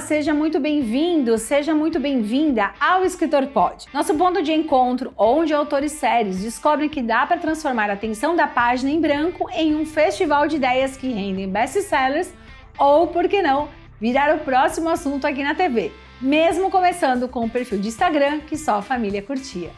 seja muito bem-vindo, seja muito bem-vinda ao Escritor Pod, nosso ponto de encontro onde autores sérios descobrem que dá para transformar a atenção da página em branco em um festival de ideias que rendem best-sellers ou, por que não, virar o próximo assunto aqui na TV, mesmo começando com o perfil de Instagram que só a família curtia.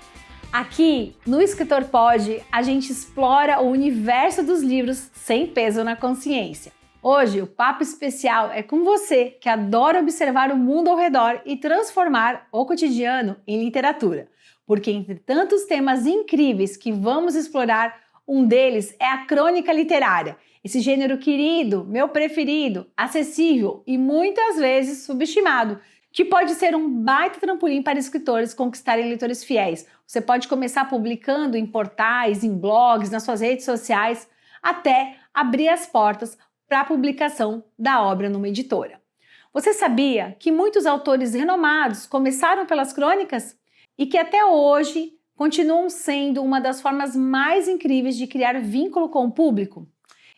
Aqui, no Escritor Pod, a gente explora o universo dos livros sem peso na consciência. Hoje, o papo especial é com você que adora observar o mundo ao redor e transformar o cotidiano em literatura. Porque entre tantos temas incríveis que vamos explorar, um deles é a crônica literária. Esse gênero querido, meu preferido, acessível e muitas vezes subestimado, que pode ser um baita trampolim para escritores conquistarem leitores fiéis. Você pode começar publicando em portais, em blogs, nas suas redes sociais, até abrir as portas para a publicação da obra numa editora. Você sabia que muitos autores renomados começaram pelas crônicas e que até hoje continuam sendo uma das formas mais incríveis de criar vínculo com o público?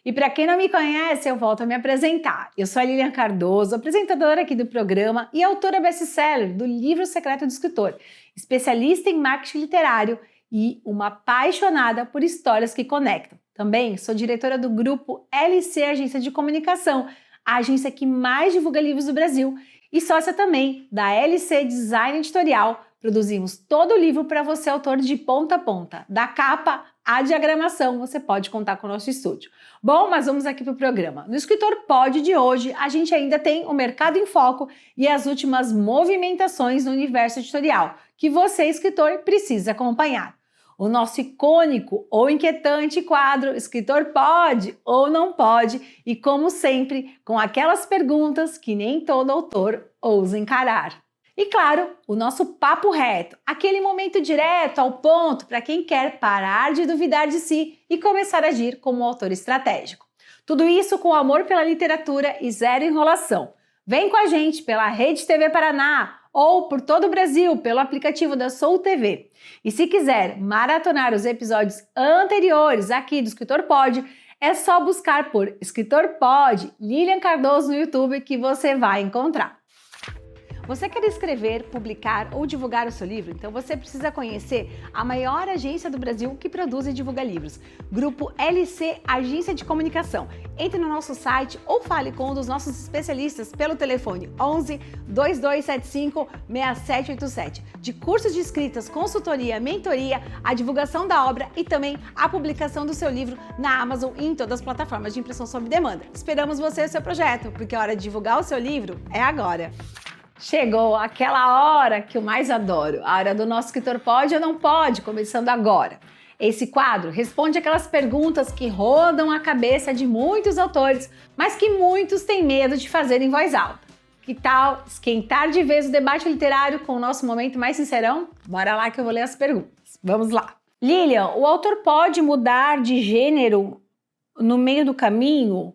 E para quem não me conhece, eu volto a me apresentar. Eu sou a Lilian Cardoso, apresentadora aqui do programa e autora best-seller do Livro Secreto do Escritor, especialista em marketing literário e uma apaixonada por histórias que conectam. Também sou diretora do grupo LC Agência de Comunicação, a agência que mais divulga livros do Brasil, e sócia também da LC Design Editorial. Produzimos todo o livro para você, autor, de ponta a ponta, da capa à diagramação, você pode contar com o nosso estúdio. Bom, mas vamos aqui para o programa. No Escritor Pod de hoje, a gente ainda tem o Mercado em Foco e as últimas movimentações no universo editorial, que você, escritor, precisa acompanhar. O nosso icônico ou inquietante quadro Escritor Pode ou Não Pode e, como sempre, com aquelas perguntas que nem todo autor ousa encarar. E claro, o nosso papo reto, aquele momento direto ao ponto para quem quer parar de duvidar de si e começar a agir como um autor estratégico. Tudo isso com amor pela literatura e zero enrolação. Vem com a gente pela Rede TV Paraná ou por todo o Brasil pelo aplicativo da Soul TV. E se quiser maratonar os episódios anteriores aqui do Escritor Pod, é só buscar por Escritor Pod Lilian Cardoso no YouTube que você vai encontrar. Você quer escrever, publicar ou divulgar o seu livro? Então você precisa conhecer a maior agência do Brasil que produz e divulga livros, Grupo LC Agência de Comunicação. Entre no nosso site ou fale com um dos nossos especialistas pelo telefone 11 2275 6787. De cursos de escritas, consultoria, mentoria, a divulgação da obra e também a publicação do seu livro na Amazon e em todas as plataformas de impressão sob demanda. Esperamos você e o seu projeto, porque a hora de divulgar o seu livro é agora. Chegou aquela hora que eu mais adoro, a hora do nosso Escritor Pode ou Não Pode, começando agora. Esse quadro responde aquelas perguntas que rodam a cabeça de muitos autores, mas que muitos têm medo de fazer em voz alta. Que tal esquentar de vez o debate literário com o nosso momento mais sincerão? Bora lá que eu vou ler as perguntas. Vamos lá. Lilian, o autor pode mudar de gênero no meio do caminho?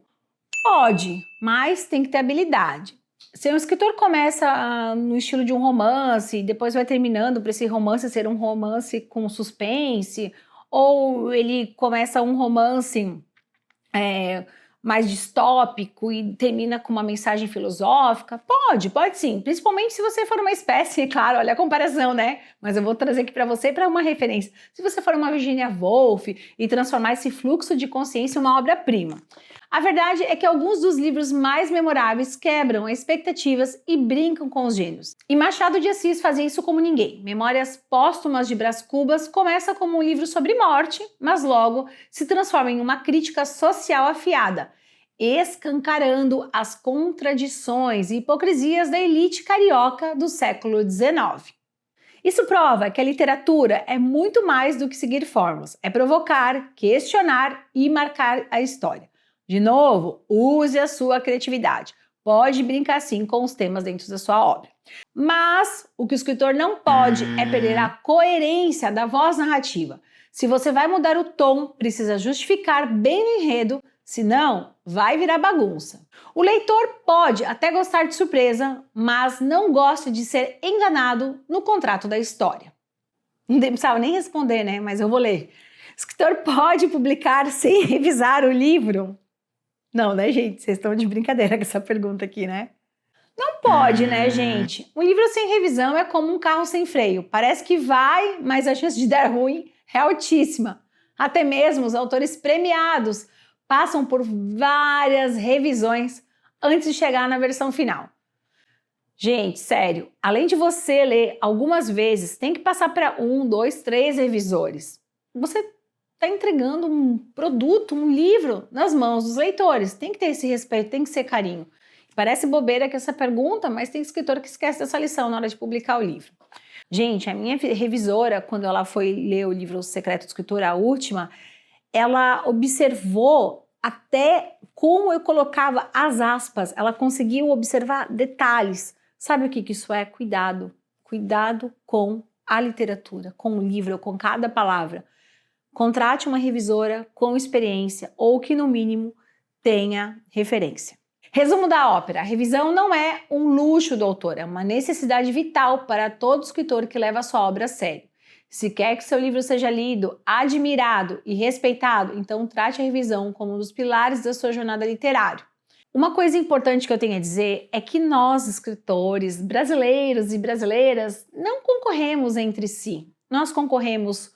Pode, mas tem que ter habilidade. Se um escritor começa no estilo de um romance e depois vai terminando para esse romance ser um romance com suspense, ou ele começa um romance mais distópico e termina com uma mensagem filosófica, pode sim, principalmente se você for uma espécie, claro, olha a comparação, né? Mas eu vou trazer aqui para você para uma referência. Se você for uma Virginia Woolf e transformar esse fluxo de consciência em uma obra-prima. A verdade é que alguns dos livros mais memoráveis quebram as expectativas e brincam com os gêneros. E Machado de Assis fazia isso como ninguém. Memórias Póstumas de Brás Cubas começa como um livro sobre morte, mas logo se transforma em uma crítica social afiada, escancarando as contradições e hipocrisias da elite carioca do século XIX. Isso prova que a literatura é muito mais do que seguir fórmulas, é provocar, questionar e marcar a história. De novo, use a sua criatividade. Pode brincar sim com os temas dentro da sua obra. Mas o que o escritor não pode é perder a coerência da voz narrativa. Se você vai mudar o tom, precisa justificar bem no enredo, senão vai virar bagunça. O leitor pode até gostar de surpresa, mas não gosta de ser enganado no contrato da história. Não precisava nem responder, né? Mas eu vou ler. O escritor pode publicar sem revisar o livro? Não, né, gente? Vocês estão de brincadeira com essa pergunta aqui, né? Não pode, né, gente? Um livro sem revisão é como um carro sem freio. Parece que vai, mas a chance de dar ruim é altíssima. Até mesmo os autores premiados passam por várias revisões antes de chegar na versão final. Gente, sério, além de você ler algumas vezes, tem que passar para 1, 2, 3 revisores. Você está entregando um produto, um livro nas mãos dos leitores. Tem que ter esse respeito, tem que ser carinho. Parece bobeira que essa pergunta, mas tem escritor que esquece dessa lição na hora de publicar o livro. Gente, a minha revisora, quando ela foi ler o livro O Secreto do Escritor, a última, ela observou até como eu colocava as aspas, ela conseguiu observar detalhes. Sabe o que isso é? Cuidado. Cuidado com a literatura, com o livro, com cada palavra. Contrate uma revisora com experiência ou que, no mínimo, tenha referência. Resumo da ópera. A revisão não é um luxo do autor, é uma necessidade vital para todo escritor que leva a sua obra a sério. Se quer que seu livro seja lido, admirado e respeitado, então trate a revisão como um dos pilares da sua jornada literária. Uma coisa importante que eu tenho a dizer é que nós, escritores brasileiros e brasileiras, não concorremos entre si. Nós concorremos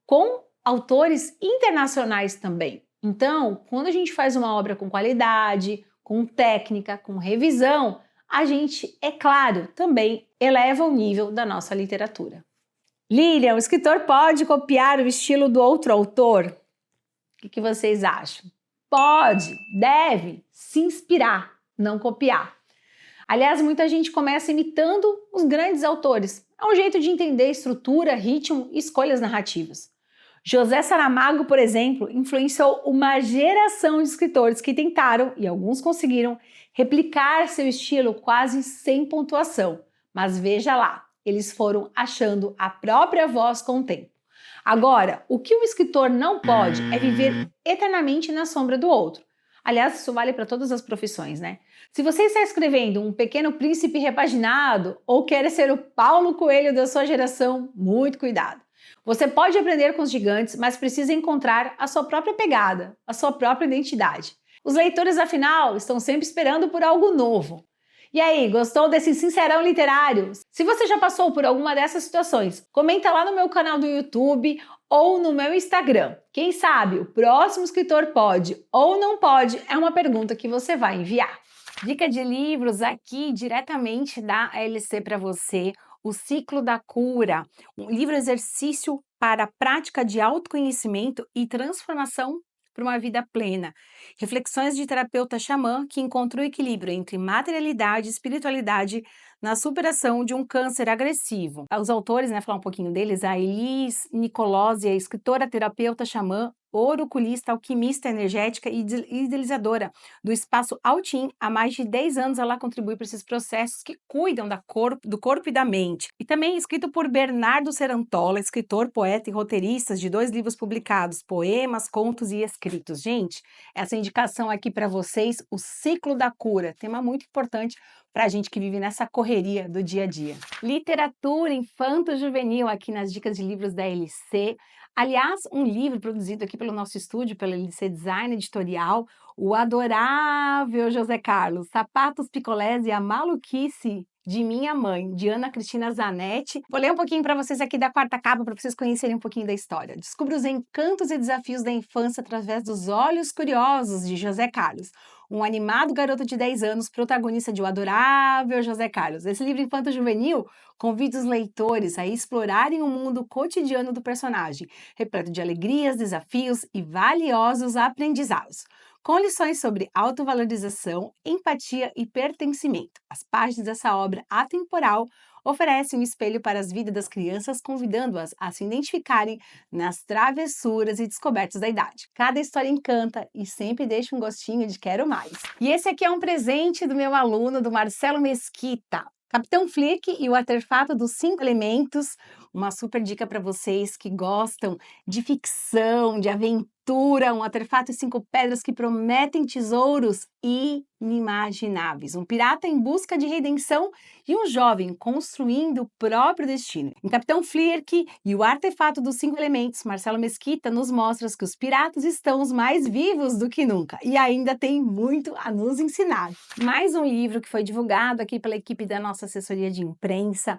com autores internacionais também. Então, quando a gente faz uma obra com qualidade, com técnica, com revisão, a gente, é claro, também eleva o nível da nossa literatura. Lilian, o escritor pode copiar o estilo do outro autor? O que vocês acham? Pode, deve se inspirar, não copiar. Aliás, muita gente começa imitando os grandes autores. É um jeito de entender estrutura, ritmo e escolhas narrativas. José Saramago, por exemplo, influenciou uma geração de escritores que tentaram, e alguns conseguiram, replicar seu estilo quase sem pontuação. Mas veja lá, eles foram achando a própria voz com o tempo. Agora, o que o escritor não pode é viver eternamente na sombra do outro. Aliás, isso vale para todas as profissões, né? Se você está escrevendo um Pequeno Príncipe repaginado ou quer ser o Paulo Coelho da sua geração, muito cuidado. Você pode aprender com os gigantes, mas precisa encontrar a sua própria pegada, a sua própria identidade. Os leitores, afinal, estão sempre esperando por algo novo. E aí, gostou desse sincerão literário? Se você já passou por alguma dessas situações, comenta lá no meu canal do YouTube ou no meu Instagram. Quem sabe o próximo escritor pode ou não pode é uma pergunta que você vai enviar. Dica de livros aqui diretamente da ALC para você. O Ciclo da Cura, um livro-exercício para a prática de autoconhecimento e transformação para uma vida plena. Reflexões de terapeuta xamã que encontrou equilíbrio entre materialidade e espiritualidade na superação de um câncer agressivo. Os autores, falar um pouquinho deles, a Elis Nicolosi, escritora, terapeuta xamã, oculista, alquimista energética e idealizadora do Espaço Altim. Há mais de 10 anos ela contribui para esses processos que cuidam do corpo e da mente. E também escrito por Bernardo Cerantola, escritor, poeta e roteirista de 2 livros publicados, poemas, contos e escritos. Gente, essa indicação aqui para vocês, O Ciclo da Cura, tema muito importante para a gente que vive nessa correria do dia a dia. Literatura infanto-juvenil aqui nas dicas de livros da LC. Aliás, um livro produzido aqui pelo nosso estúdio, pela LC Design Editorial, o adorável José Carlos, Sapatos, Picolés e a Maluquice de Minha Mãe, de Ana Cristina Zanetti. Vou ler um pouquinho para vocês aqui da quarta capa para vocês conhecerem um pouquinho da história. Descubra os encantos e desafios da infância através dos olhos curiosos de José Carlos, um animado garoto de 10 anos, protagonista de O Adorável José Carlos. Esse livro infanto-juvenil convida os leitores a explorarem o mundo cotidiano do personagem, repleto de alegrias, desafios e valiosos aprendizados, com lições sobre autovalorização, empatia e pertencimento. As páginas dessa obra atemporal oferecem um espelho para as vidas das crianças, convidando-as a se identificarem nas travessuras e descobertas da idade. Cada história encanta e sempre deixa um gostinho de quero mais. E esse aqui é um presente do meu aluno, do Marcelo Mesquita. Capitão Flick e o Artefato dos 5 Elementos, uma super dica para vocês que gostam de ficção, de aventura, um artefato e 5 pedras que prometem tesouros inimagináveis. Um pirata em busca de redenção e um jovem construindo o próprio destino. Em Capitão Flierk e o artefato dos 5 elementos, Marcelo Mesquita nos mostra que os piratas estão os mais vivos do que nunca e ainda tem muito a nos ensinar. Mais um livro que foi divulgado aqui pela equipe da nossa assessoria de imprensa,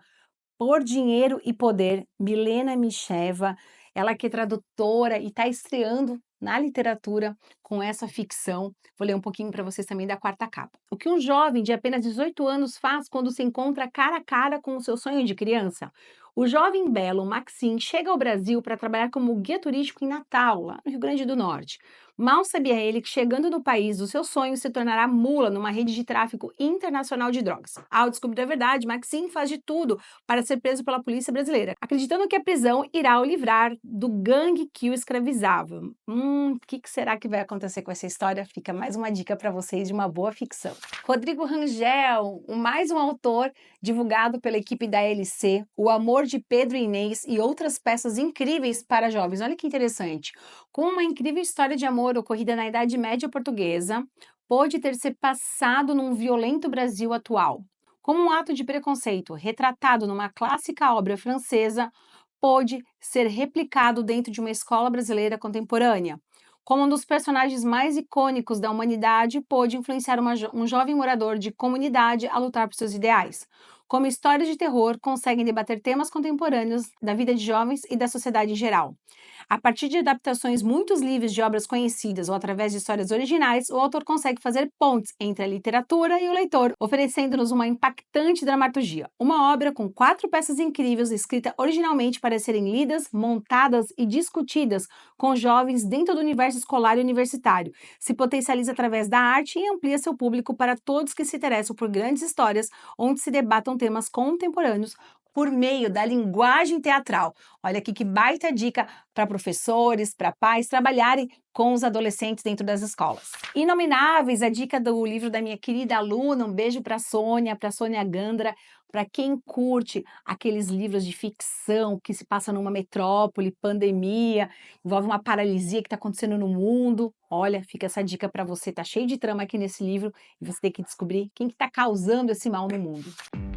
Por Dinheiro e Poder, Milena Micheva, ela que é tradutora e está estreando na literatura com essa ficção. Vou ler um pouquinho para vocês também da 4ª capa. O que um jovem de apenas 18 anos faz quando se encontra cara a cara com o seu sonho de criança? O jovem belo Maxim chega ao Brasil para trabalhar como guia turístico em Natal, lá no Rio Grande do Norte. Mal sabia ele que, chegando no país dos seus sonhos, se tornará mula numa rede de tráfico internacional de drogas. Ao descobrir a verdade, Maxim faz de tudo para ser preso pela polícia brasileira, acreditando que a prisão irá o livrar do gangue que o escravizava. O que será que vai acontecer com essa história? Fica mais uma dica para vocês de uma boa ficção. Rodrigo Rangel, mais um autor divulgado pela equipe da LC, O Amor de Pedro e Inês e outras peças incríveis para jovens. Olha que interessante. Com uma incrível história de amor ocorrida na Idade Média portuguesa, pode ter se passado num violento Brasil atual. Como um ato de preconceito retratado numa clássica obra francesa, pode ser replicado dentro de uma escola brasileira contemporânea. Como um dos personagens mais icônicos da humanidade, pôde influenciar um jovem morador de comunidade a lutar por seus ideais. Como histórias de terror conseguem debater temas contemporâneos da vida de jovens e da sociedade em geral. A partir de adaptações muito livres de obras conhecidas ou através de histórias originais, o autor consegue fazer pontes entre a literatura e o leitor, oferecendo-nos uma impactante dramaturgia. Uma obra com 4 peças incríveis, escrita originalmente para serem lidas, montadas e discutidas com jovens dentro do universo escolar e universitário. Se potencializa através da arte e amplia seu público para todos que se interessam por grandes histórias, onde se debatam temas contemporâneos por meio da linguagem teatral. Olha aqui que baita dica para professores, para pais trabalharem com os adolescentes dentro das escolas. Inomináveis, a dica do livro da minha querida aluna, um beijo para Sônia Gandra, para quem curte aqueles livros de ficção que se passa numa metrópole, pandemia, envolve uma paralisia que está acontecendo no mundo. Olha, fica essa dica para você, tá cheio de trama aqui nesse livro e você tem que descobrir quem que está causando esse mal no mundo.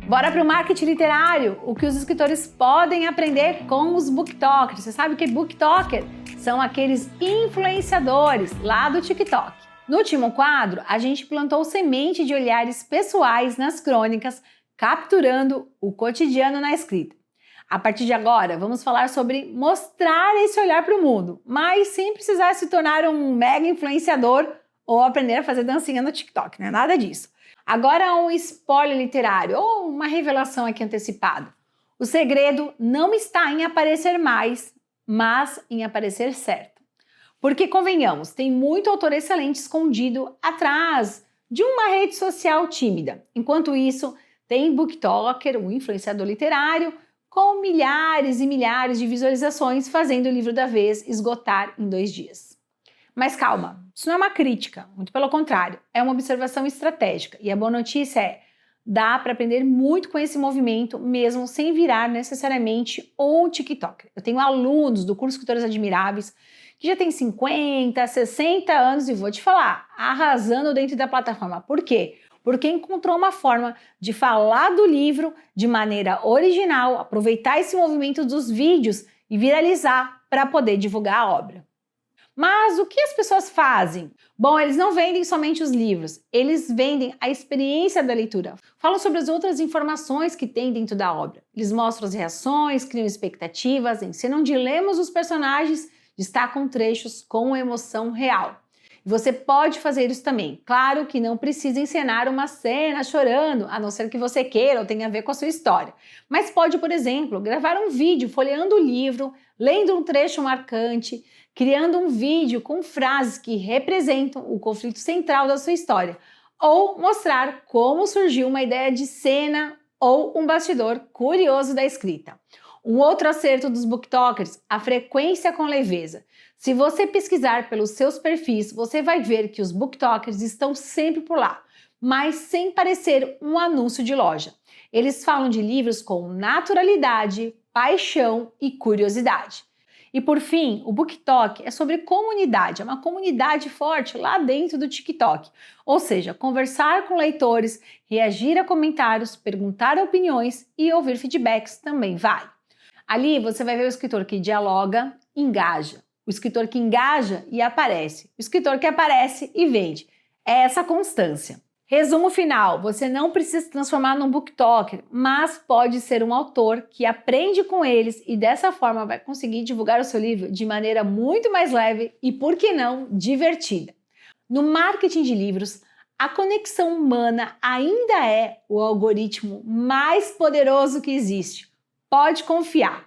Bora para o marketing literário, o que os escritores podem aprender com os booktokers. Você sabe que booktoker são aqueles influenciadores lá do TikTok. No último quadro, a gente plantou semente de olhares pessoais nas crônicas, capturando o cotidiano na escrita. A partir de agora, vamos falar sobre mostrar esse olhar para o mundo, mas sem precisar se tornar um mega influenciador ou aprender a fazer dancinha no TikTok, não é nada disso. Agora um spoiler literário, ou uma revelação aqui antecipada. O segredo não está em aparecer mais, mas em aparecer certo. Porque, convenhamos, tem muito autor excelente escondido atrás de uma rede social tímida. Enquanto isso, tem booktoker, um influenciador literário, com milhares e milhares de visualizações, fazendo o livro da vez esgotar em 2 dias. Mas calma, isso não é uma crítica, muito pelo contrário, é uma observação estratégica. E a boa notícia é, dá para aprender muito com esse movimento, mesmo sem virar necessariamente um TikToker. Eu tenho alunos do curso Escritores Admiráveis que já tem 50, 60 anos e vou te falar, arrasando dentro da plataforma. Por quê? Porque encontrou uma forma de falar do livro de maneira original, aproveitar esse movimento dos vídeos e viralizar para poder divulgar a obra. Mas o que as pessoas fazem? Bom, eles não vendem somente os livros, eles vendem a experiência da leitura. Falam sobre as outras informações que tem dentro da obra. Eles mostram as reações, criam expectativas, ensinam dilemas dos personagens, destacam trechos com emoção real. Você pode fazer isso também. Claro que não precisa encenar uma cena chorando, a não ser que você queira ou tenha a ver com a sua história. Mas pode, por exemplo, gravar um vídeo folheando o livro, lendo um trecho marcante, criando um vídeo com frases que representam o conflito central da sua história, ou mostrar como surgiu uma ideia de cena ou um bastidor curioso da escrita. Um outro acerto dos booktokers, a frequência com leveza. Se você pesquisar pelos seus perfis, você vai ver que os booktokers estão sempre por lá, mas sem parecer um anúncio de loja. Eles falam de livros com naturalidade, paixão e curiosidade. E por fim, o BookTok é sobre comunidade, é uma comunidade forte lá dentro do TikTok. Ou seja, conversar com leitores, reagir a comentários, perguntar opiniões e ouvir feedbacks também vai. Ali você vai ver o escritor que dialoga, engaja. O escritor que engaja e aparece. O escritor que aparece e vende. É essa constância. Resumo final, você não precisa se transformar num booktalker, mas pode ser um autor que aprende com eles e dessa forma vai conseguir divulgar o seu livro de maneira muito mais leve e, por que não, divertida. No marketing de livros, a conexão humana ainda é o algoritmo mais poderoso que existe. Pode confiar.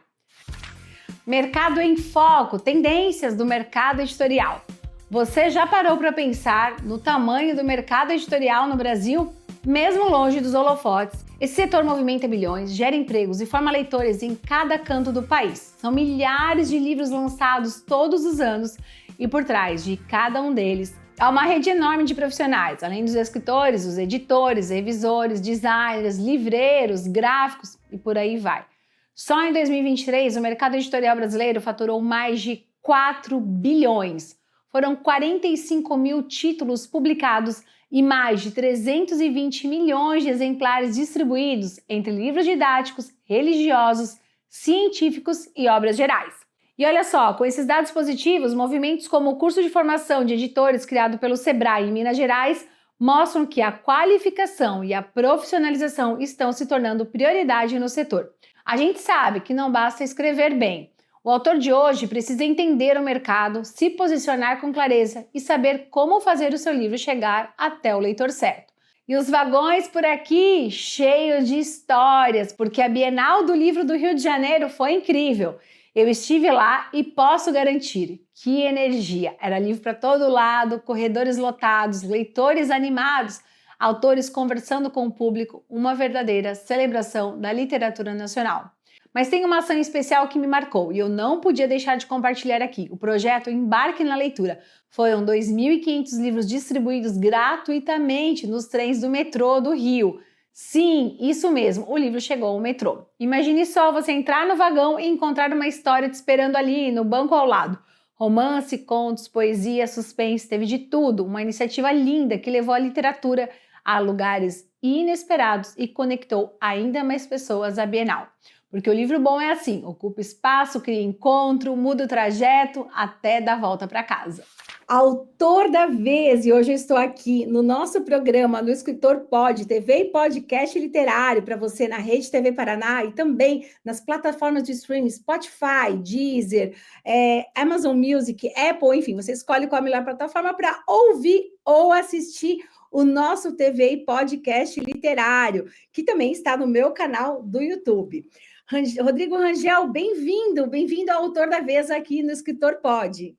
Mercado em Foco, tendências do mercado editorial. Você já parou para pensar no tamanho do mercado editorial no Brasil? Mesmo longe dos holofotes, esse setor movimenta bilhões, gera empregos e forma leitores em cada canto do país. São milhares de livros lançados todos os anos e por trás de cada um deles há uma rede enorme de profissionais, além dos escritores, os editores, revisores, designers, livreiros, gráficos e por aí vai. Só em 2023, o mercado editorial brasileiro faturou mais de 4 bilhões. Foram 45 mil títulos publicados e mais de 320 milhões de exemplares distribuídos entre livros didáticos, religiosos, científicos e obras gerais. E olha só, com esses dados positivos, movimentos como o curso de formação de editores criado pelo Sebrae em Minas Gerais mostram que a qualificação e a profissionalização estão se tornando prioridade no setor. A gente sabe que não basta escrever bem. O autor de hoje precisa entender o mercado, se posicionar com clareza e saber como fazer o seu livro chegar até o leitor certo. E os vagões por aqui cheios de histórias, porque a Bienal do Livro do Rio de Janeiro foi incrível. Eu estive lá e posso garantir que energia! Era livro para todo lado, corredores lotados, leitores animados, autores conversando com o público, uma verdadeira celebração da literatura nacional. Mas tem uma ação especial que me marcou e eu não podia deixar de compartilhar aqui. O projeto Embarque na Leitura. Foram 2.500 livros distribuídos gratuitamente nos trens do metrô do Rio. Sim, isso mesmo, o livro chegou ao metrô. Imagine só você entrar no vagão e encontrar uma história te esperando ali, no banco ao lado. Romance, contos, poesia, suspense, teve de tudo. Uma iniciativa linda que levou a literatura a lugares inesperados e conectou ainda mais pessoas à Bienal. Porque o livro bom é assim, ocupa espaço, cria encontro, muda o trajeto até dar volta para casa. Autor da vez, e hoje eu estou aqui no nosso programa, no Escritor Pod, TV e podcast literário para você na Rede TV Paraná e também nas plataformas de streaming Spotify, Deezer, Amazon Music, Apple, enfim, você escolhe qual a melhor plataforma para ouvir ou assistir o nosso TV e podcast literário, que também está no meu canal do YouTube. Rodrigo Rangel, bem-vindo ao Autor da Vez aqui no Escritor Pod.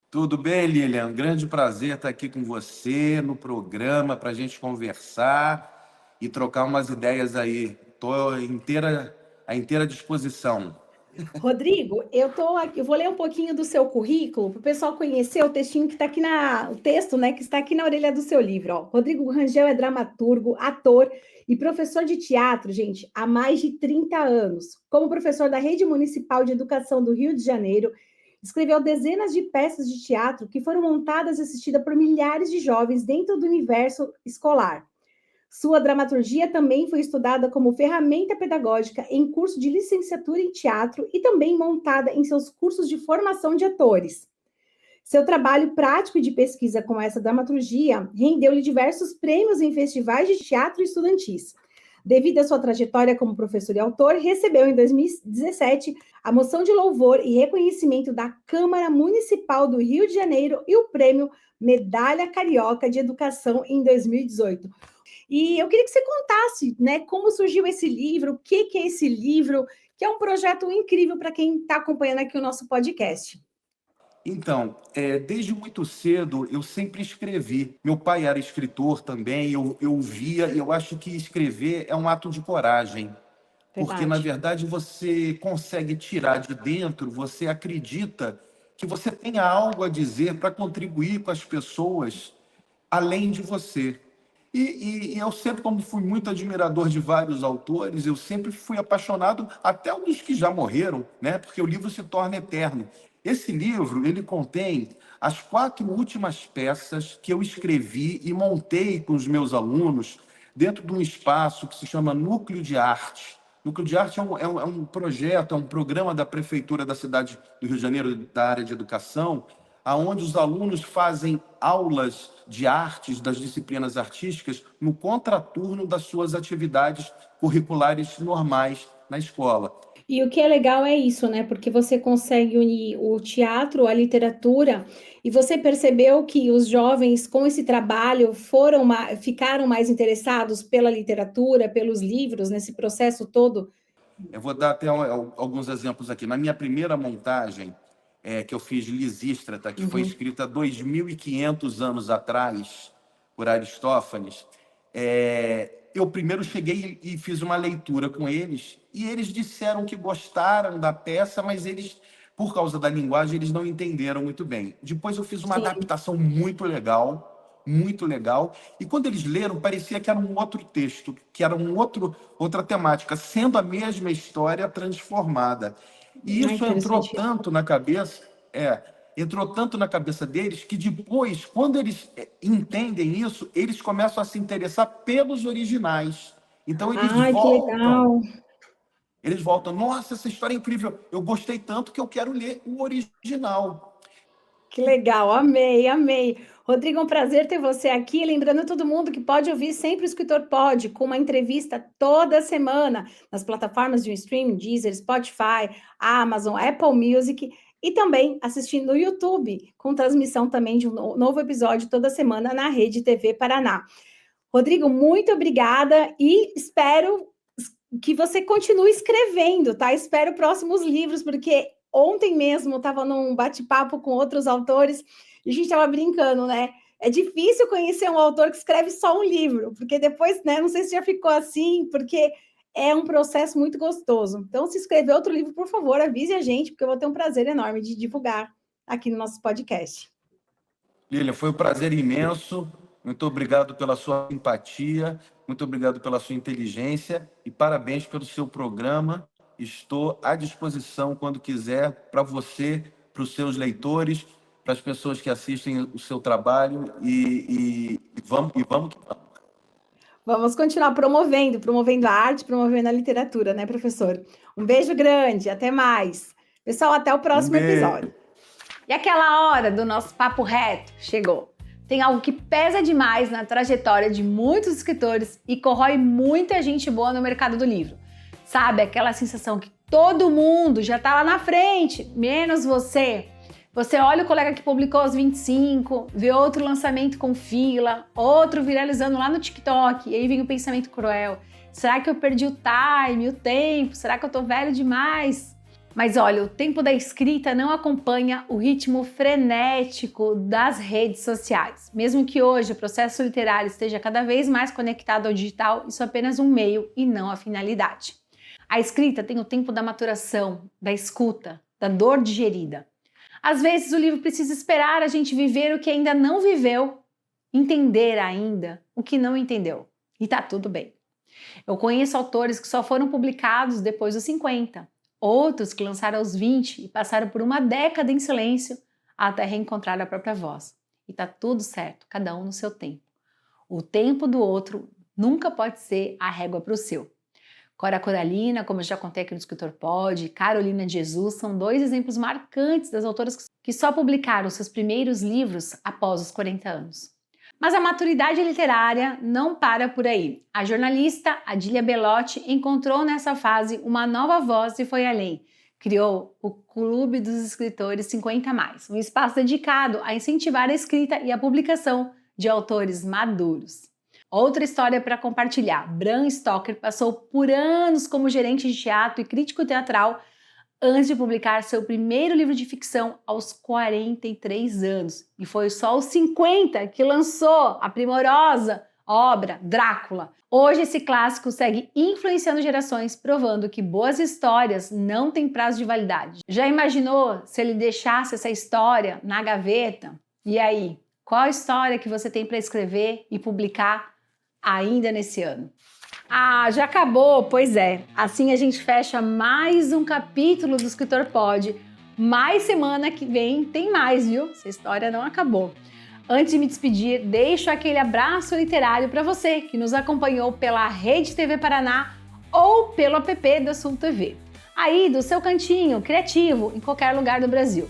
Tudo bem, Lilian? Um grande prazer estar aqui com você no programa para a gente conversar e trocar umas ideias aí. Estou à inteira disposição. Rodrigo, eu vou ler um pouquinho do seu currículo para o pessoal conhecer o textinho que está aqui o texto, né, que está aqui na orelha do seu livro. Ó. Rodrigo Rangel é dramaturgo, ator e professor de teatro, gente, há mais de 30 anos. Como professor da Rede Municipal de Educação do Rio de Janeiro, escreveu dezenas de peças de teatro que foram montadas e assistidas por milhares de jovens dentro do universo escolar. Sua dramaturgia também foi estudada como ferramenta pedagógica em curso de licenciatura em teatro e também montada em seus cursos de formação de atores. Seu trabalho prático e de pesquisa com essa dramaturgia rendeu-lhe diversos prêmios em festivais de teatro estudantis. Devido à sua trajetória como professor e autor, recebeu em 2017 a moção de louvor e reconhecimento da Câmara Municipal do Rio de Janeiro e o prêmio Medalha Carioca de Educação em 2018. E eu queria que você contasse, né, como surgiu esse livro, o que é esse livro, que é um projeto incrível para quem está acompanhando aqui o nosso podcast. Então, desde muito cedo eu sempre escrevi. Meu pai era escritor também, eu via, e eu acho que escrever é um ato de coragem. Verdade. Porque, na verdade, você consegue tirar de dentro, você acredita que você tenha algo a dizer para contribuir com as pessoas além de você. E eu sempre, como fui muito admirador de vários autores, eu sempre fui apaixonado até dos que já morreram, né? Porque o livro se torna eterno. Esse livro, ele contém as 4 últimas peças que eu escrevi e montei com os meus alunos dentro de um espaço que se chama Núcleo de Arte. Núcleo de Arte é um projeto, é um programa da Prefeitura da cidade do Rio de Janeiro, da área de educação, aonde os alunos fazem aulas de artes, das disciplinas artísticas, no contraturno das suas atividades curriculares normais na escola. E o que é legal é isso, né? Porque você consegue unir o teatro, a literatura, e você percebeu que os jovens, com esse trabalho, ficaram mais interessados pela literatura, pelos livros, nesse processo todo. Eu vou dar até alguns exemplos aqui. Na minha primeira montagem, que eu fiz Lisístrata, que foi escrita 2.500 anos atrás por Aristófanes, eu primeiro cheguei e fiz uma leitura com eles, e eles disseram que gostaram da peça, mas eles, por causa da linguagem, eles não entenderam muito bem. Depois eu fiz uma adaptação muito legal, e quando eles leram, parecia que era um outro texto, que era outra temática, sendo a mesma história transformada. E isso entrou tanto na cabeça deles que depois, quando eles entendem isso, eles começam a se interessar pelos originais. Então eles voltam, nossa, essa história é incrível, eu gostei tanto que eu quero ler o original. Que legal, amei, amei. Rodrigo, é um prazer ter você aqui. Lembrando todo mundo que pode ouvir sempre o Escritor Pod, com uma entrevista toda semana nas plataformas de streaming, Deezer, Spotify, Amazon, Apple Music, e também assistindo no YouTube, com transmissão também de um novo episódio toda semana na Rede TV Paraná. Rodrigo, muito obrigada e espero que você continue escrevendo, tá? Espero próximos livros, porque ontem mesmo eu estava num bate-papo com outros autores e a gente estava brincando, né? É difícil conhecer um autor que escreve só um livro, porque depois, né? Não sei se já ficou assim, porque é um processo muito gostoso. Então, se escrever outro livro, por favor, avise a gente, porque eu vou ter um prazer enorme de divulgar aqui no nosso podcast. Lília, foi um prazer imenso. Muito obrigado pela sua empatia, muito obrigado pela sua inteligência e parabéns pelo seu programa. Estou à disposição quando quiser para você, para os seus leitores, para as pessoas que assistem o seu trabalho e vamos que vamos. Vamos continuar promovendo a arte, promovendo a literatura, né, professor? Um beijo grande, até mais. Pessoal, até o próximo episódio. E aquela hora do nosso papo reto chegou. Tem algo que pesa demais na trajetória de muitos escritores e corrói muita gente boa no mercado do livro. Sabe, aquela sensação que todo mundo já tá lá na frente, menos você. Você olha o colega que publicou aos 25, vê outro lançamento com fila, outro viralizando lá no TikTok, e aí vem o pensamento cruel. Será que eu perdi o time, o tempo? Será que eu tô velho demais? Mas olha, o tempo da escrita não acompanha o ritmo frenético das redes sociais. Mesmo que hoje o processo literário esteja cada vez mais conectado ao digital, isso é apenas um meio e não a finalidade. A escrita tem o tempo da maturação, da escuta, da dor digerida. Às vezes o livro precisa esperar a gente viver o que ainda não viveu, entender ainda o que não entendeu. E tá tudo bem. Eu conheço autores que só foram publicados depois dos 50, outros que lançaram aos 20 e passaram por uma década em silêncio até reencontrar a própria voz. E tá tudo certo, cada um no seu tempo. O tempo do outro nunca pode ser a régua para o seu. Cora Coralina, como eu já contei aqui no Escritor Pod, Carolina de Jesus são 2 exemplos marcantes das autoras que só publicaram seus primeiros livros após os 40 anos. Mas a maturidade literária não para por aí. A jornalista Adília Belotti encontrou nessa fase uma nova voz e foi além. Criou o Clube dos Escritores 50+, um espaço dedicado a incentivar a escrita e a publicação de autores maduros. Outra história para compartilhar. Bram Stoker passou por anos como gerente de teatro e crítico teatral antes de publicar seu primeiro livro de ficção aos 43 anos. E foi só aos 50 que lançou a primorosa obra Drácula. Hoje esse clássico segue influenciando gerações, provando que boas histórias não têm prazo de validade. Já imaginou se ele deixasse essa história na gaveta? E aí, qual a história que você tem para escrever e publicar ainda nesse ano. Ah, já acabou? Pois é. Assim a gente fecha mais um capítulo do Escritor Pod. Mas semana que vem tem mais, viu? Essa história não acabou. Antes de me despedir, deixo aquele abraço literário para você que nos acompanhou pela Rede TV Paraná ou pelo app da Sul TV. Aí do seu cantinho criativo, em qualquer lugar do Brasil.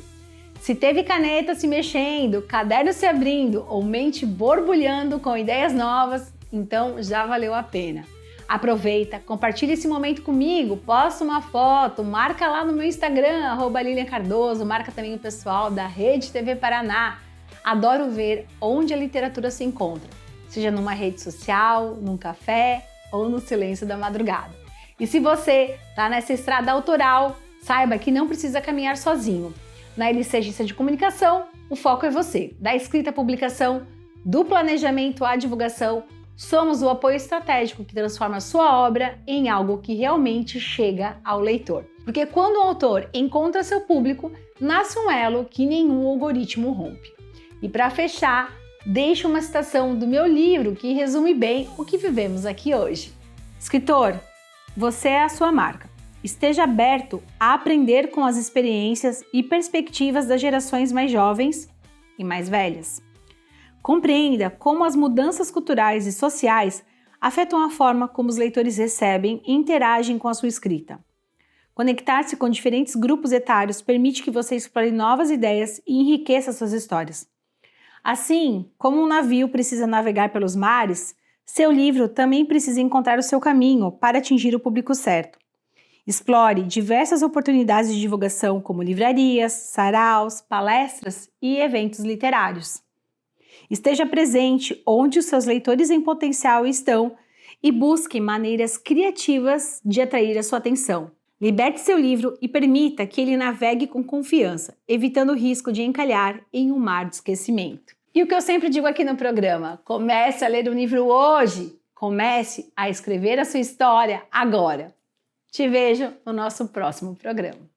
Se teve caneta se mexendo, caderno se abrindo ou mente borbulhando com ideias novas, então já valeu a pena. Aproveita, compartilha esse momento comigo, posta uma foto, marca lá no meu Instagram, @LilianCardoso, marca também o pessoal da Rede TV Paraná. Adoro ver onde a literatura se encontra, seja numa rede social, num café ou no silêncio da madrugada. E se você está nessa estrada autoral, saiba que não precisa caminhar sozinho. Na LC Agência de Comunicação, o foco é você. Da escrita à publicação, do planejamento à divulgação, somos o apoio estratégico que transforma a sua obra em algo que realmente chega ao leitor. Porque quando o autor encontra seu público, nasce um elo que nenhum algoritmo rompe. E para fechar, deixo uma citação do meu livro que resume bem o que vivemos aqui hoje. Escritor, você é a sua marca. Esteja aberto a aprender com as experiências e perspectivas das gerações mais jovens e mais velhas. Compreenda como as mudanças culturais e sociais afetam a forma como os leitores recebem e interagem com a sua escrita. Conectar-se com diferentes grupos etários permite que você explore novas ideias e enriqueça suas histórias. Assim como um navio precisa navegar pelos mares, seu livro também precisa encontrar o seu caminho para atingir o público certo. Explore diversas oportunidades de divulgação como livrarias, saraus, palestras e eventos literários. Esteja presente onde os seus leitores em potencial estão e busque maneiras criativas de atrair a sua atenção. Liberte seu livro e permita que ele navegue com confiança, evitando o risco de encalhar em um mar de esquecimento. E o que eu sempre digo aqui no programa, comece a ler o livro hoje, comece a escrever a sua história agora. Te vejo no nosso próximo programa.